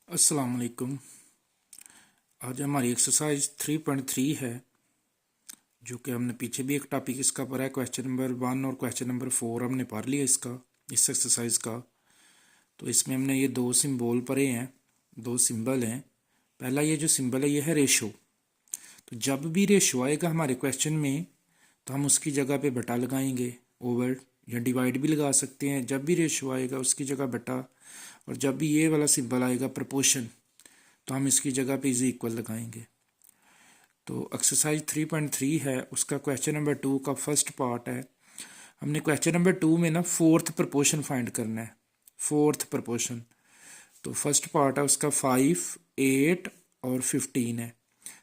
अस्सलाम वालेकुम। आज हमारी एक्सरसाइज 3.3 है, जो कि हमने पीछे भी एक टॉपिक इसका पढ़ा है। क्वेश्चन नंबर 1 और क्वेश्चन नंबर 4 हमने पढ़ लिया इस एक्सरसाइज का। तो इसमें हमने ये दो सिंबल पढ़े हैं, दो सिंबल हैं। पहला ये जो सिंबल है ये है रेशो। तो जब भी रेशो आएगा हमारे क्वेश्चन में तो हम उसकी जगह पे बटा लगाएंगे, ओवर या डिवाइड भी लगा सकते हैं। जब भी रेशो आएगा उसकी जगह बटा, और जब भी ये वाला सिंबल आएगा प्रपोर्शन तो हम इसकी जगह पे इज इक्वल लगाएंगे। तो एक्सरसाइज 3.3 है, उसका क्वेश्चन नंबर 2 का फर्स्ट पार्ट है। हमने क्वेश्चन नंबर 2 में ना फोर्थ प्रपोर्शन फाइंड करना है, फोर्थ प्रपोर्शन। तो फर्स्ट पार्ट है उसका 5, 8 और 15 है।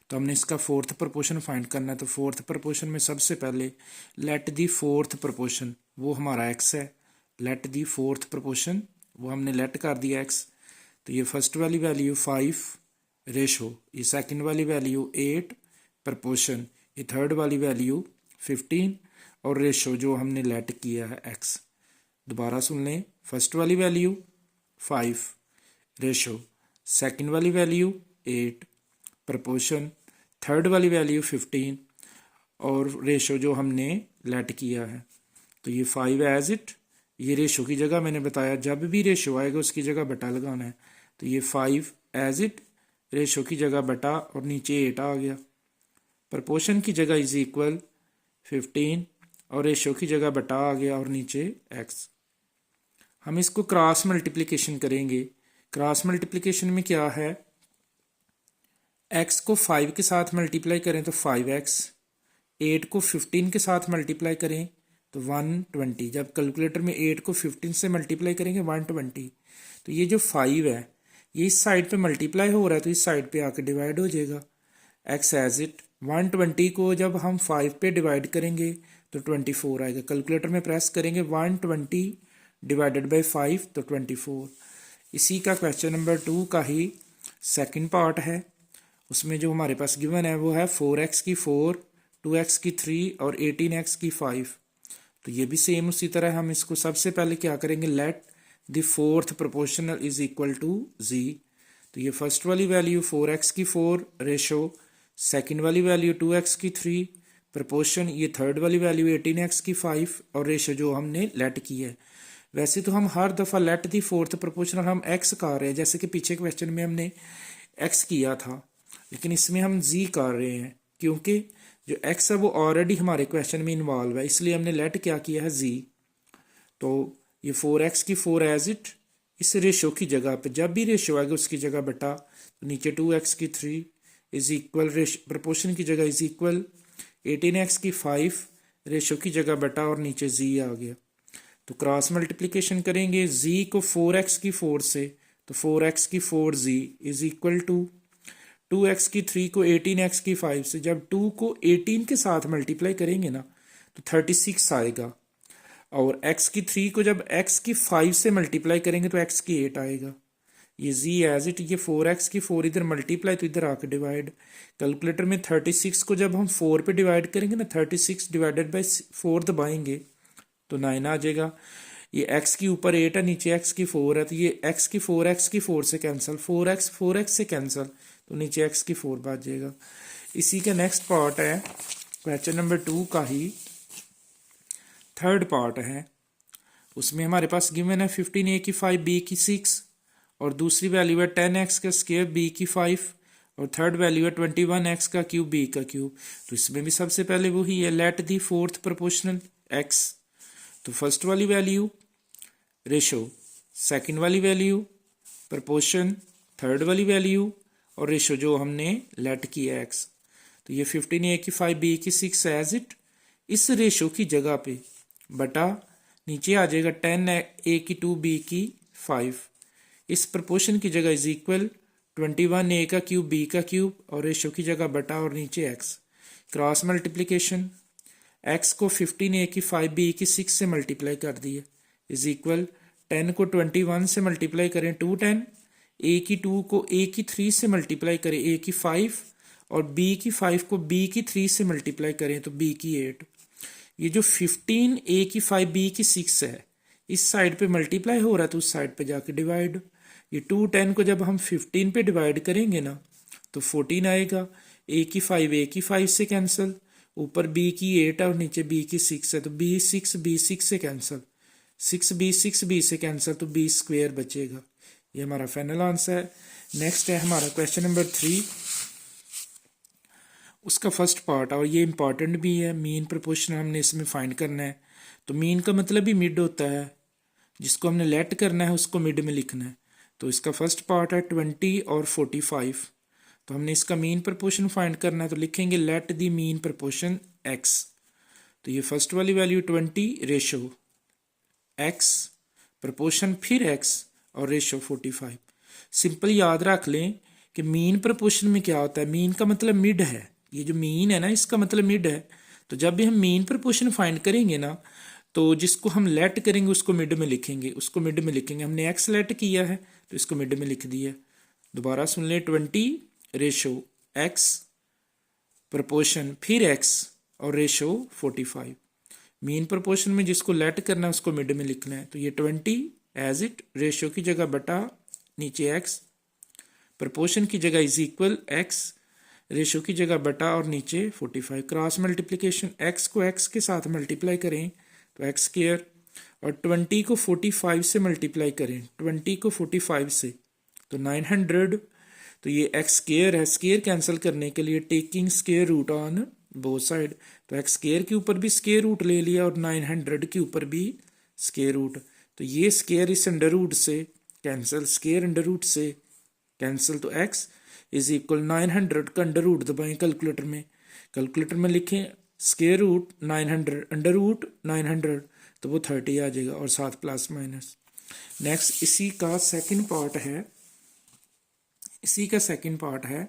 तो हमने इसका फोर्थ प्रपोर्शन फाइंड करना है। तो फोर्थ प्रपोर्शन में सबसे पहले लेट दी फोर्थ प्रपोर्शन, वो हमारा एक्स है। लेट दी फोर्थ प्रपोर्शन वो हमने लेट कर दिया एक्स। तो ये फर्स्ट वाली वैल्यू 5 रेशो, ये सेकंड वाली वैल्यू 8 प्रपोर्शन, ये थर्ड वाली वैल्यू 15 और रेशो जो हमने लेट किया है एक्स। दोबारा सुन लें, फर्स्ट वाली वैल्यू 5 रेशो, सेकंड वाली वैल्यू 8 प्रपोर्शन, थर्ड वाली वैल्यू 15 और रेशो जो हमने लेट किया है। तो ये 5 एज इट, ये रेशो की जगह मैंने बताया जब भी रेशो आएगा उसकी जगह बटा लगाना है। तो ये 5 एज इट, रेशो की जगह बटा और नीचे 8 आ गया। प्रपोर्शन की जगह इज इक्वल 15 और रेशो की जगह बटा आ गया और नीचे एक्स। हम इसको क्रॉस मल्टीप्लिकेशन करेंगे। क्रॉस मल्टीप्लिकेशन में क्या है, एक्स को 5 के साथ मल्टीप्लाई करें तो 5x, 8 को 15 के साथ मल्टीप्लाई करें तो 120। जब कैलकुलेटर में 8 को 15 से मल्टीप्लाई करेंगे 120। तो ये जो 5 है ये इस साइड पे मल्टीप्लाई हो रहा है तो इस साइड पे आके डिवाइड हो जाएगा। एक्स एज इट, 120 को जब हम 5 पे डिवाइड करेंगे तो 24 आएगा। कैलकुलेटर में प्रेस करेंगे 120 डिवाइडेड बाई 5 तो 24। इसी का क्वेश्चन नंबर 2 का ही सेकंड पार्ट है। उसमें जो हमारे पास गिवन है वो है 4x की 4, 2x की 3 और 18x की 5। तो ये भी सेम उसी तरह हम इसको सबसे पहले क्या करेंगे, let the fourth proportional is equal to z। तो ये फर्स्ट वाली वैल्यू 4x की 4 रेशो, सेकंड वाली वैल्यू 2x की 3 प्रोपोर्शन, ये थर्ड वाली वैल्यू 18x की 5 और रेशो जो हमने लेट की है। वैसे तो हम हर दफ़ा लेट दी फोर्थ प्रोपोर्शनल हम x कर रहे हैं, जैसे कि पीछे क्वेश्चन में हमने x किया था, लेकिन इसमें हम z कर रहे हैं क्योंकि जो x है वो ऑलरेडी हमारे क्वेश्चन में इन्वॉल्व है, इसलिए हमने लेट क्या किया है z। तो ये 4x की 4 एज इट, इस रेशो की जगह पे जब भी रेशो आएगा उसकी जगह बटा, तो नीचे 2x की 3 इज इक्वल, प्रपोर्शन की जगह इज इक्वल 18x की 5 रेशो की जगह बटा और नीचे z आ गया। तो क्रॉस मल्टीप्लिकेशन करेंगे z को 4x की 4 से, तो 4x की 4z is equal to 2x की 3 को 18x की 5 से, जब 2 को 18 के साथ मल्टीप्लाई करेंगे ना तो 36 आएगा, और x की 3 को जब x की 5 से मल्टीप्लाई करेंगे तो x की 8 आएगा। ये z एज इट, ये 4x की 4 इधर मल्टीप्लाई तो इधर आके डिवाइड। कैलकुलेटर में 36 को जब हम 4 पे डिवाइड करेंगे ना, 36 डिवाइडेड बाई 4 दबाएंगे तो 9 आ जाएगा। ये x की ऊपर 8 है, नीचे x की 4 है, तो ये x की 4 से कैंसिल, 4x से कैंसिल, तो नीचे x की 4 बच जाएगा। इसी का नेक्स्ट पार्ट है क्वेश्चन नंबर 2 का ही थर्ड पार्ट है। उसमें हमारे पास गिवन है 15a की 5, b की 6 और दूसरी वैल्यू है 10x का स्क्वायर, b की 5 और थर्ड वैल्यू है 21x का क्यूब, b का क्यूब। तो इसमें भी सबसे पहले वही है, let the fourth proportional x। तो फर्स्ट वाली वैल्यू रेशो, सेकंड वाली वैल्यू प्रपोर्शन, थर्ड वाली वैल्यू और रेशो जो हमने लेट किया x। तो ये 15a की 5, b की 6 एज इट, इस रेशो की जगह पे बटा नीचे आ जाएगा 10a की 2, b की 5। इस प्रपोर्शन की जगह इज इक्वल 21a का क्यूब, b का क्यूब और रेशो की जगह बटा और नीचे x। क्रॉस मल्टीप्लिकेशन, x को 15a की 5, b की 6 से मल्टीप्लाई कर दिए इज इक्वल 10 को 21 से मल्टीप्लाई करें 210, a की 2 को a की 3 से मल्टीप्लाई करें a की 5 और b की 5 को b की 3 से मल्टीप्लाई करें तो b की 8। ये जो 15 a की 5 b की 6 है इस साइड पे मल्टीप्लाई हो रहा है तो उस साइड पे जाके डिवाइड। ये 210 को जब हम 15 पे डिवाइड करेंगे ना तो 14 आएगा। ए की 5 से कैंसिल, ऊपर बी की 8 है और नीचे बी की 6 है, तो बी6 से कैंसिल, 6 से कैंसिल, तो बी स्क्वेयर बचेगा। ये हमारा फाइनल आंसर है। नेक्स्ट है हमारा क्वेश्चन नंबर 3, उसका फर्स्ट पार्ट, और ये इंपॉर्टेंट भी है। मीन प्रोपोर्शन हमने इसमें फाइंड करना है। तो मीन का मतलब ही मिड होता है, जिसको हमने लेट करना है उसको मिड में लिखना है। तो इसका फर्स्ट पार्ट है 20 और 45। तो हमने इसका मीन प्रोपोर्शन फाइंड करना है, तो लिखेंगे late the mean proportion x। तो ये फर्स्ट वाली वैल्यू 20 रेशो x प्रोपोर्शन फिर x और रेशो 45। सिंपल याद रख लें कि मीन प्रोपोर्शन में क्या होता है, मीन का मतलब मिड है। ये जो मीन है ना, इसका मतलब मिड है। तो जब भी हम मीन प्रोपोर्शन फाइंड करेंगे ना, तो जिसको हम लेट करेंगे उसको मिड में लिखेंगे, उसको मिड में लिखेंगे। हमने x लेट किया है तो इसको मिड में लिख दिया। दोबारा सुन लें, 20 रेशो x प्रोपोर्शन फिर x और रेशो 45। मीन प्रोपोर्शन में जिसको लेट करना है उसको मिड में लिखना है। तो ये 20 एज इट, रेशो की जगह बटा, नीचे x, प्रोपोर्शन की जगह इज इक्वल x, रेशो की जगह बटा और नीचे 45। क्रॉस मल्टीप्लिकेशन, x को x के साथ मल्टीप्लाई करें तो एक्स स्क्वायर, और 20 को 45 से मल्टीप्लाई करें, 20 को 45 से तो 900। तो ये एक्स स्क्वायर है, स्क्वायर कैंसिल करने के लिए taking square root on both side, तो एक्स स्क्वायर के ऊपर भी स्क्वायर रूट ले लिया और 900 के ऊपर भी स्क्वायर रूट। तो ये स्क्वायर इस अंडर रूट से कैंसिल, स्क्वायर अंडर रूट से कैंसिल, तो x इज इक्वल 900 का अंडर रूट दबाएं कैलकुलेटर में। कैलकुलेटर में लिखें स्क्वायर रूट 900 अंडर रूट 900, तो वो 30 आ जाएगा और साथ प्लस माइनस। नेक्स्ट इसी का सेकंड पार्ट है,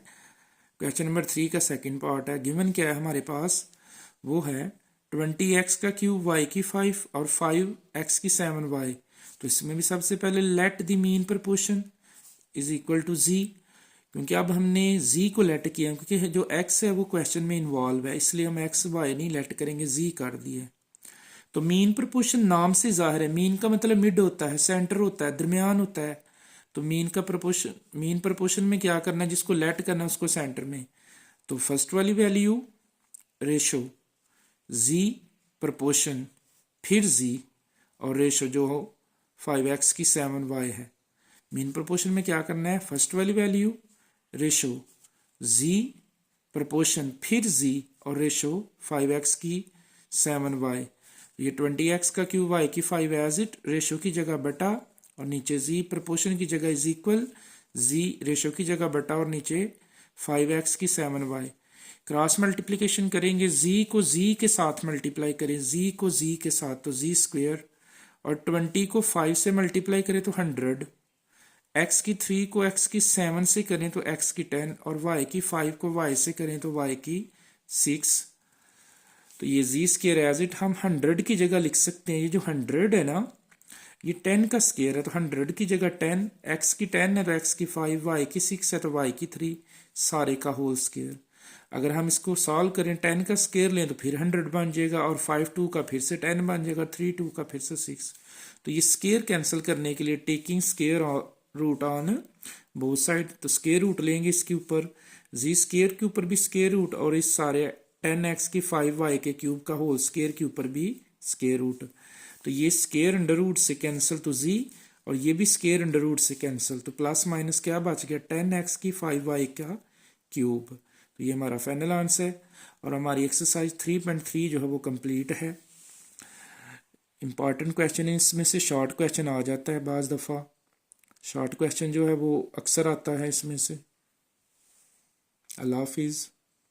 क्वेश्चन नंबर 3 का सेकंड पार्ट है। गिवन क्या है हमारे पास, वो है 20x का क्यूब, y की 5 और 5x की 7y। तो इसमें भी सबसे पहले let the mean proportion is equal to z, क्योंकि अब हमने z को लेट किया, क्योंकि जो x है वो क्वेश्चन में इन्वॉल्व है, इसलिए हम x y नहीं लेट करेंगे, z कर दिए। तो मीन प्रोपोर्शन नाम से जाहिर है, मीन का मतलब मिड होता है, सेंटर होता है, दरमियान होता है। तो मीन प्रोपोर्शन में क्या करना है, जिसको लेट करना है उसको सेंटर में। तो फर्स्ट वाली वैल्यू रेशो z प्रोपोर्शन फिर z और रेशो जो हो 5x की 7y है। मीन प्रोपोर्शन में क्या करना है, फर्स्ट वाली वैल्यू रेशो z प्रोपोर्शन फिर z और रेशो 5x की 7y। ये 20x का क्यूब, y की 5 एज इट, रेशो की जगह बटा और नीचे z प्रोपोर्शन की जगह इज इक्वल, z रेशो की जगह बटा और नीचे 5x की 7y। क्रॉस मल्टीप्लिकेशन करेंगे, z को z के साथ मल्टीप्लाई करें, z को z के साथ तो z स्क्वायर, और 20 को 5 से मल्टीप्लाई करें तो 100, x की 3 को x की 7 से करें तो x की 10, और y की 5 को y से करें तो y की 6। तो ये z स्क्वायर एज इट हम 100 की जगह लिख सकते हैं। ये जो 100 है ना, ये 10 का स्क्वायर है, तो 100 की जगह 10, x की 10 है तो x की 5, y की 6 है तो y की 3, सारे का होल स्क्वायर। अगर हम इसको सॉल्व करें, 10 का स्क्वायर लें तो फिर 100 बन जाएगा, और 5 2 का फिर से 10 बन जाएगा, 3 2 का फिर से 6। तो ये स्क्वायर कैंसिल करने के लिए taking square root on both side, तो स्क्वायर रूट लेंगे इसके ऊपर, जी स्क्वायर के ऊपर भी स्क्वायर रूट, और इस सारे 10x की 5y के क्यूब का होल स्क्वायर के ऊपर भी स्क्वायर रूट। तो ये स्क्वायर अंडर रूट से कैंसिल तो z, और ये भी स्क्वायर अंडर रूट से कैंसिल, तो प्लस माइनस क्या बच गया, 10x की 5y का क्यूब। तो ये हमारा फाइनल आंसर है, और हमारी एक्सरसाइज 3.3 जो है वो कंप्लीट है। इंपॉर्टेंट क्वेश्चन है, इसमें से शॉर्ट क्वेश्चन आ जाता है, बाज़ दफ़ा शॉर्ट क्वेश्चन जो है वो अक्सर आता है इसमें से। अल्लाह हाफिज़।